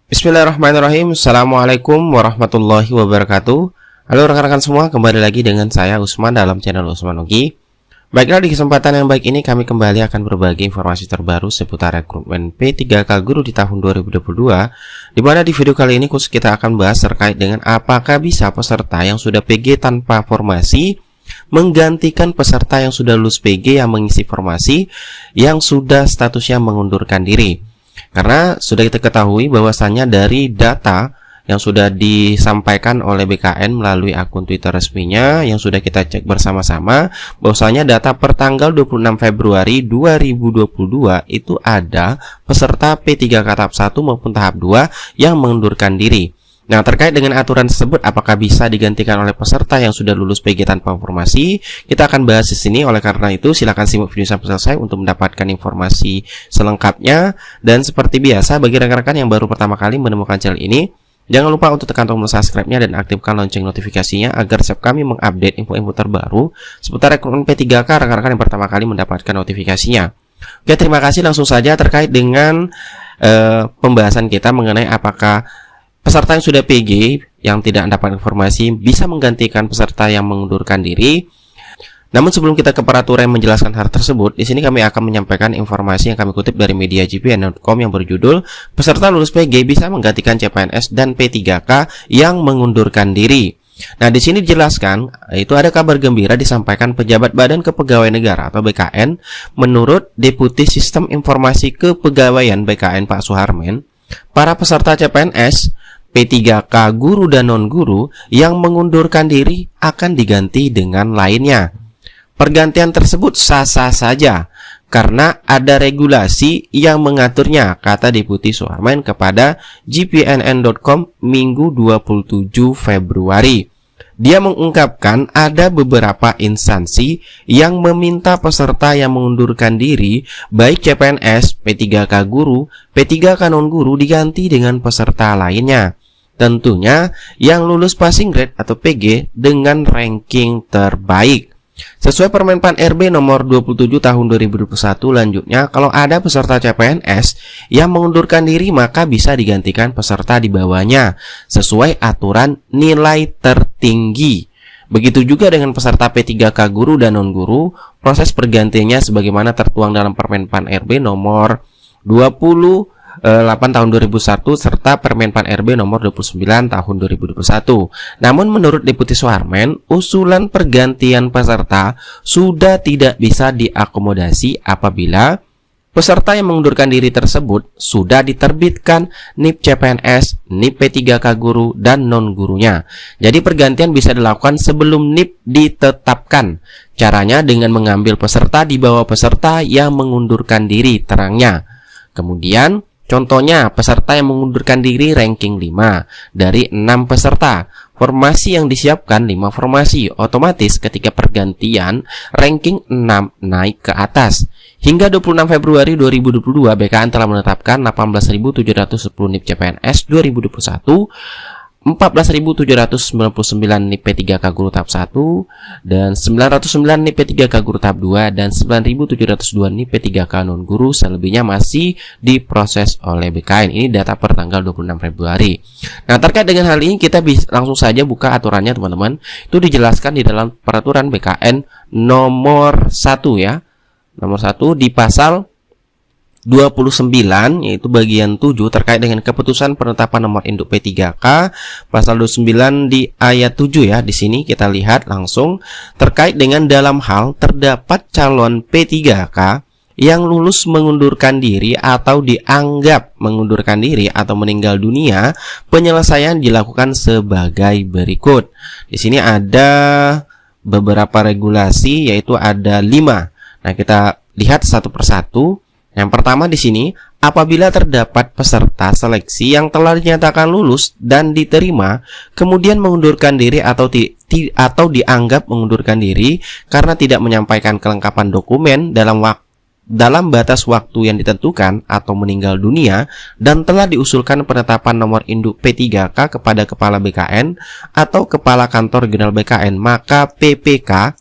Bismillahirrahmanirrahim. Assalamualaikum warahmatullahi wabarakatuh. Halo rekan-rekan semua, kembali lagi dengan saya Usman dalam channel Usman Nugi. Baiklah, di kesempatan yang baik ini kami kembali akan berbagi informasi terbaru seputar rekrutmen P3K Guru di tahun 2022, di mana di video kali ini khusus kita akan bahas terkait dengan apakah bisa peserta yang sudah PG tanpa formasi menggantikan peserta yang sudah lulus PG yang mengisi formasi yang sudah statusnya mengundurkan diri. Karena sudah kita ketahui bahwasannya dari data yang sudah disampaikan oleh BKN melalui akun Twitter resminya yang sudah kita cek bersama-sama, bahwasanya data per tanggal 26 Februari 2022 itu ada peserta P3K tahap 1 maupun tahap 2 yang mengundurkan diri. Nah, terkait dengan aturan tersebut, apakah bisa digantikan oleh peserta yang sudah lulus PG tanpa formasi? Kita akan bahas di sini. Oleh karena itu, silakan simak video sampai selesai untuk mendapatkan informasi selengkapnya. Dan seperti biasa, bagi rekan-rekan yang baru pertama kali menemukan channel ini, jangan lupa untuk tekan tombol subscribe-nya dan aktifkan lonceng notifikasinya agar setiap kami mengupdate info-info terbaru seputar rekrutmen P3K rekan-rekan yang pertama kali mendapatkan notifikasinya. Oke, terima kasih. Langsung saja terkait dengan pembahasan kita mengenai apakah peserta yang sudah PG yang tidak mendapat informasi bisa menggantikan peserta yang mengundurkan diri. Namun sebelum kita ke peraturan yang menjelaskan hal tersebut, di sini kami akan menyampaikan informasi yang kami kutip dari media gpn.com yang berjudul peserta lulus PG bisa menggantikan CPNS dan P3K yang mengundurkan diri. Nah, di sini dijelaskan itu ada kabar gembira disampaikan pejabat Badan Kepegawaian Negara atau BKN. Menurut Deputi Sistem Informasi Kepegawaian BKN Pak Suharmen, para peserta CPNS P3K guru dan non-guru yang mengundurkan diri akan diganti dengan lainnya. Pergantian tersebut sah-sah saja karena ada regulasi yang mengaturnya, kata Deputi Suharmen kepada gpnn.com Minggu 27 Februari. Dia mengungkapkan ada beberapa instansi yang meminta peserta yang mengundurkan diri, baik CPNS, P3K guru, P3K non-guru diganti dengan peserta lainnya. Tentunya yang lulus passing grade atau PG dengan ranking terbaik. Sesuai Permenpan RB nomor 27 tahun 2021 lanjutnya, kalau ada peserta CPNS yang mengundurkan diri maka bisa digantikan peserta di bawahnya sesuai aturan nilai tertinggi. Begitu juga dengan peserta P3K guru dan non-guru, proses pergantiannya sebagaimana tertuang dalam Permenpan RB nomor 28 tahun 2001 serta Permenpan RB nomor 29 tahun 2021. Namun menurut Deputi Suharmen, usulan pergantian peserta sudah tidak bisa diakomodasi apabila peserta yang mengundurkan diri tersebut sudah diterbitkan NIP CPNS, NIP P3K guru dan non-gurunya. Jadi pergantian bisa dilakukan sebelum NIP ditetapkan. Caranya dengan mengambil peserta di bawah peserta yang mengundurkan diri, terangnya. Kemudian contohnya, peserta yang mengundurkan diri ranking 5 dari 6 peserta. Formasi yang disiapkan 5 formasi. Otomatis ketika pergantian, ranking 6 naik ke atas. Hingga 26 Februari 2022, BKN telah menetapkan 18.710 NIP CPNS 2021, 14.799 NIP P3K guru tahap 1 dan 909 NIP P3K guru tahap 2 dan 9.702 NIP P3K non guru. Selebihnya masih diproses oleh BKN. Ini data per tanggal 26 Februari. Nah, terkait dengan hal ini kita bisa langsung saja buka aturannya, teman-teman. Itu dijelaskan di dalam peraturan BKN nomor 1 ya. Nomor 1 di pasal 29 yaitu bagian 7 terkait dengan keputusan penetapan nomor induk P3K, pasal 29 di ayat 7 ya. Di sini kita lihat langsung terkait dengan dalam hal terdapat calon P3K yang lulus mengundurkan diri atau dianggap mengundurkan diri atau meninggal dunia, penyelesaian dilakukan sebagai berikut. Di sini ada beberapa regulasi yaitu ada 5. Nah, kita lihat satu persatu. Yang pertama di sini, apabila terdapat peserta seleksi yang telah dinyatakan lulus dan diterima, kemudian mengundurkan diri atau dianggap mengundurkan diri karena tidak menyampaikan kelengkapan dokumen dalam batas waktu yang ditentukan atau meninggal dunia dan telah diusulkan penetapan nomor induk P3K kepada Kepala BKN atau Kepala Kantor General BKN, maka PPK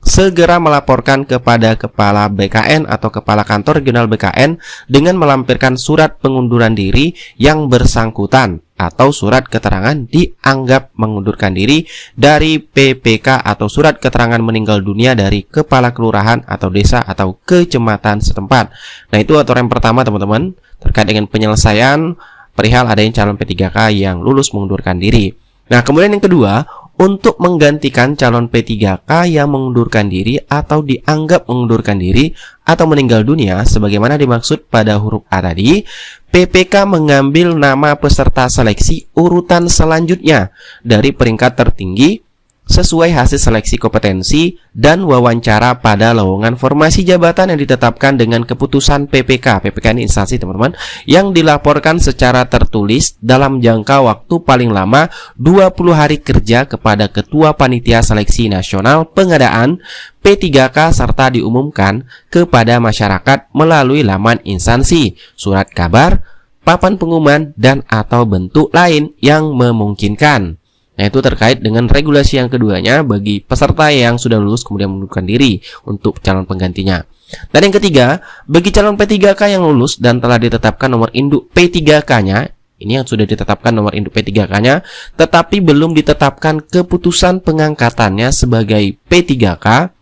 segera melaporkan kepada Kepala BKN atau Kepala Kantor Regional BKN dengan melampirkan surat pengunduran diri yang bersangkutan atau surat keterangan dianggap mengundurkan diri dari PPK atau surat keterangan meninggal dunia dari Kepala Kelurahan atau Desa atau Kecamatan setempat. Nah, itu aturan yang pertama teman-teman terkait dengan penyelesaian perihal adanya calon P3K yang lulus mengundurkan diri. Nah, kemudian yang kedua, untuk menggantikan calon P3K yang mengundurkan diri atau dianggap mengundurkan diri atau meninggal dunia sebagaimana dimaksud pada huruf A tadi, PPK mengambil nama peserta seleksi urutan selanjutnya dari peringkat tertinggi sesuai hasil seleksi kompetensi dan wawancara pada lowongan formasi jabatan yang ditetapkan dengan keputusan PPK. PPK ini instansi teman-teman, yang dilaporkan secara tertulis dalam jangka waktu paling lama 20 hari kerja kepada Ketua Panitia Seleksi Nasional Pengadaan P3K serta diumumkan kepada masyarakat melalui laman instansi, surat kabar, papan pengumuman, dan atau bentuk lain yang memungkinkan. Nah, itu terkait dengan regulasi yang keduanya bagi peserta yang sudah lulus kemudian mengundurkan diri untuk calon penggantinya. Dan yang ketiga, bagi calon P3K yang lulus dan telah ditetapkan nomor induk P3K-nya, ini yang sudah ditetapkan nomor induk P3K-nya, tetapi belum ditetapkan keputusan pengangkatannya sebagai P3K,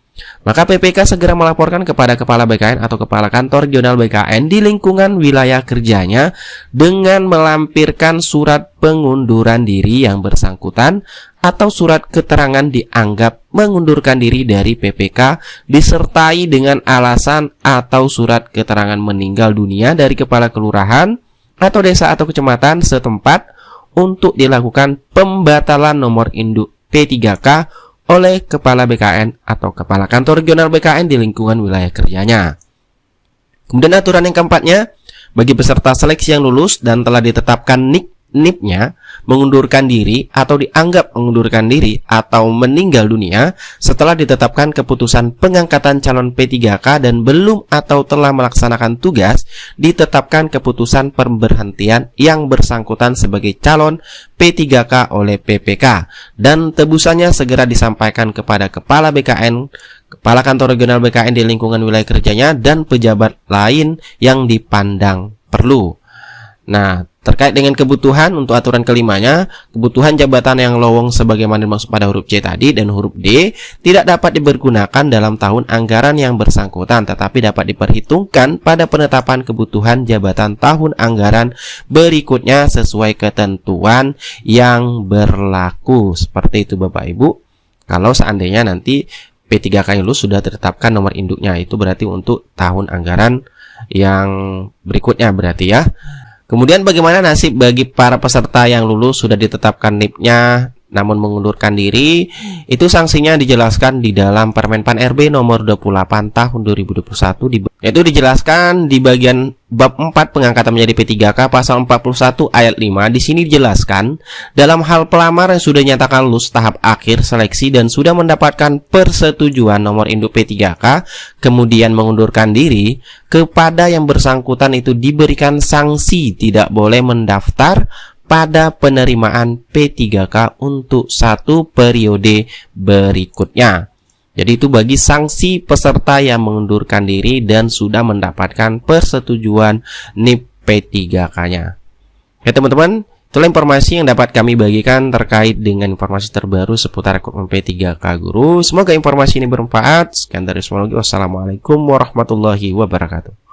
maka PPK segera melaporkan kepada Kepala BKN atau Kepala Kantor Regional BKN di lingkungan wilayah kerjanya dengan melampirkan surat pengunduran diri yang bersangkutan atau surat keterangan dianggap mengundurkan diri dari PPK disertai dengan alasan atau surat keterangan meninggal dunia dari Kepala Kelurahan atau Desa atau Kecamatan setempat untuk dilakukan pembatalan nomor induk P3K oleh Kepala BKN atau Kepala Kantor Regional BKN di lingkungan wilayah kerjanya. Kemudian aturan yang keempatnya, bagi peserta seleksi yang lulus dan telah ditetapkan NIP-nya mengundurkan diri atau dianggap mengundurkan diri atau meninggal dunia setelah ditetapkan keputusan pengangkatan calon P3K dan belum atau telah melaksanakan tugas, ditetapkan keputusan pemberhentian yang bersangkutan sebagai calon P3K oleh PPK dan tebusannya segera disampaikan kepada Kepala BKN, Kepala Kantor Regional BKN di lingkungan wilayah kerjanya, dan pejabat lain yang dipandang perlu. Nah, terkait dengan kebutuhan untuk aturan kelimanya, kebutuhan jabatan yang lowong sebagaimana dimaksud pada huruf C tadi dan huruf D tidak dapat dipergunakan dalam tahun anggaran yang bersangkutan, tetapi dapat diperhitungkan pada penetapan kebutuhan jabatan tahun anggaran berikutnya sesuai ketentuan yang berlaku. Seperti itu Bapak Ibu. Kalau seandainya nanti P3K lulus sudah ditetapkan nomor induknya, itu berarti untuk tahun anggaran yang berikutnya berarti ya. Kemudian bagaimana nasib bagi para peserta yang lulus sudah ditetapkan NIP-nya namun mengundurkan diri? Itu sanksinya dijelaskan di dalam Permen Pan RB nomor 28 tahun 2021, yaitu dijelaskan di bagian bab 4 pengangkatan menjadi P3K pasal 41 ayat 5. Di sini dijelaskan dalam hal pelamar yang sudah nyatakan lulus tahap akhir seleksi dan sudah mendapatkan persetujuan nomor induk P3K kemudian mengundurkan diri, kepada yang bersangkutan itu diberikan sanksi tidak boleh mendaftar pada penerimaan P3K untuk satu periode berikutnya. Jadi itu bagi sanksi peserta yang mengundurkan diri dan sudah mendapatkan persetujuan NIP P3K-nya. Ya teman-teman, itulah informasi yang dapat kami bagikan terkait dengan informasi terbaru seputar rekrutmen P3K Guru. Semoga informasi ini bermanfaat. Sekian dari Usman. Wassalamualaikum warahmatullahi wabarakatuh.